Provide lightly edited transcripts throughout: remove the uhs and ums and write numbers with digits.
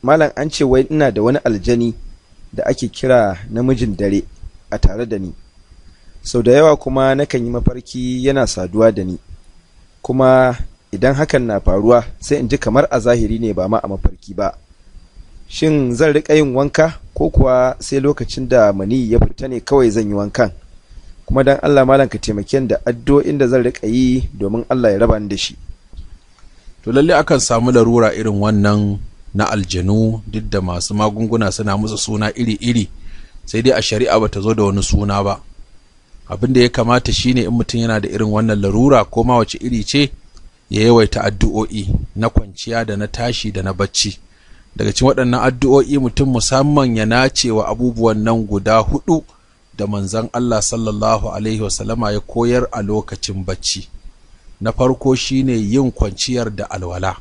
malam an ce wai ina da wani aljani da ake kira namijin dare a tare da ni. Sau da yawa kuma nakan yi mafarki yana saduwa da ni, kuma idan hakan na faruwa sai in ji kamar a zahiri ne ba ma a mafarki ba. Shin zan riƙa yin wanka ko kuwa sai lokacin da mani ya fita ne kawai zan yi wankan? Kuma dan Allah malam ka taimake ni da addu'o'in da zan riƙa yi domin Allah ya raba ni da shi. To lalle akan samu larura irin wannan na aljanu, duk da masu magunguna suna musu suna iri-iri, sai dai a shari'a bata zo da wani suna ba. Abin da ya kamata shine in mutum yana da irin wannan larura ko ma wace iri ce, ya yawaita addu'o'i na kwanciya da na tashi da na bacci. Daga cikin waɗannan addu'o'i mutum musamman ya nace wa abubuwan nan guda 4 da manzon Allah sallallahu alaihi wasallama ya koyar a lokacin bacci. Na farko shine yin kwanciyar da alwala.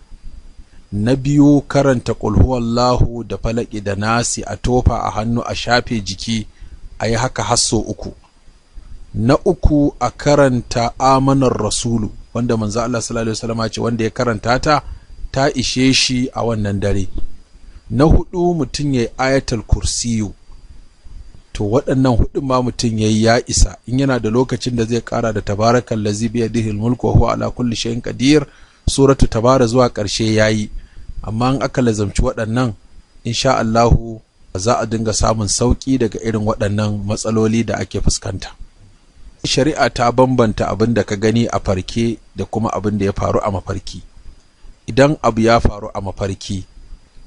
Na biyu karanta qul huwallahu da falaki da nasi a tofa a hannu a shafe jiki, a yi haka hasso 3. Na uku a karanta amanar rasulu, wanda manzo Allah sallallahu alaihi wasallam ce wanda ya karanta ta ishe shi a wannan dare. Na 4 mutum yayi ayatul kursiyu. To waɗannan 4 ma mutum yayi ya isa. In yana da lokacin da zai ƙara da tabarakal ladzi bi yadihi almulku wa huwa ala kulli shay'in qadir, suratu tabara zuwa ƙarshe yayi. Amma in aka lazamci waɗannan, insha Allah za a dinga samun sauki daga irin waɗannan matsaloli da ake fuskanta. Shari'a ta bambanta abin da ka gani a farke da kuma abin da ya faru a mafarki. Idan abu ya faru a mafarki,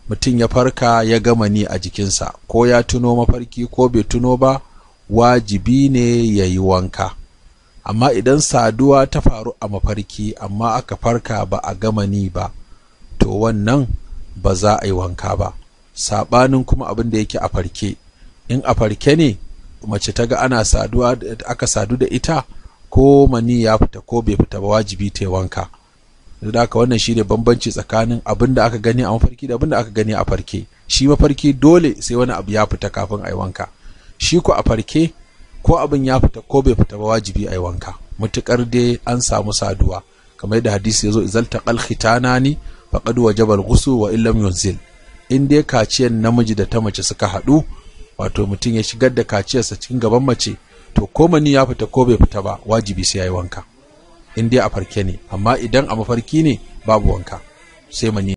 mutum ya farka ya gama ni a jikinsa, ko ya tuno mafarki ko bai tuno ba, wajibi ne ya yi wanka. Amma idan saduwa ta faru a mafarki amma aka farka ba a gama ni ba, to wannan ba za a yi wanka ba. Saɓanin kuma abin da yake a farke, in a farke ne mace ta ga ana saduwa, aka sadu da ita, ko mani ya fita ko bai fita ba, wajibi ta yi wanka. Da haka wannan shine bambanci tsakanin abin da aka gani a mafarki da abin da aka gani a farke. Shi mafarki dole sai wani abu ya fita kafin a yi wanka. Shi ko a farke, ko abin ya fita ko bai fita ba, wajibi a yi wanka, mutukar dai an samu saduwa. Kamar yadda hadisi ya zo, izal taqal khitanani faqad wajaba al-ghusl wa illam yunzil. In dai kaciyar namiji da ta mace suka haɗu, wato mutum ya shigar da kaciyarsa cikin gaban mace, to ko mani ya fita ko bai fita ba, wajibi sai yayi wanka, in dai a farke ne. Amma idan a mafarki ne, babu wanka, sai mani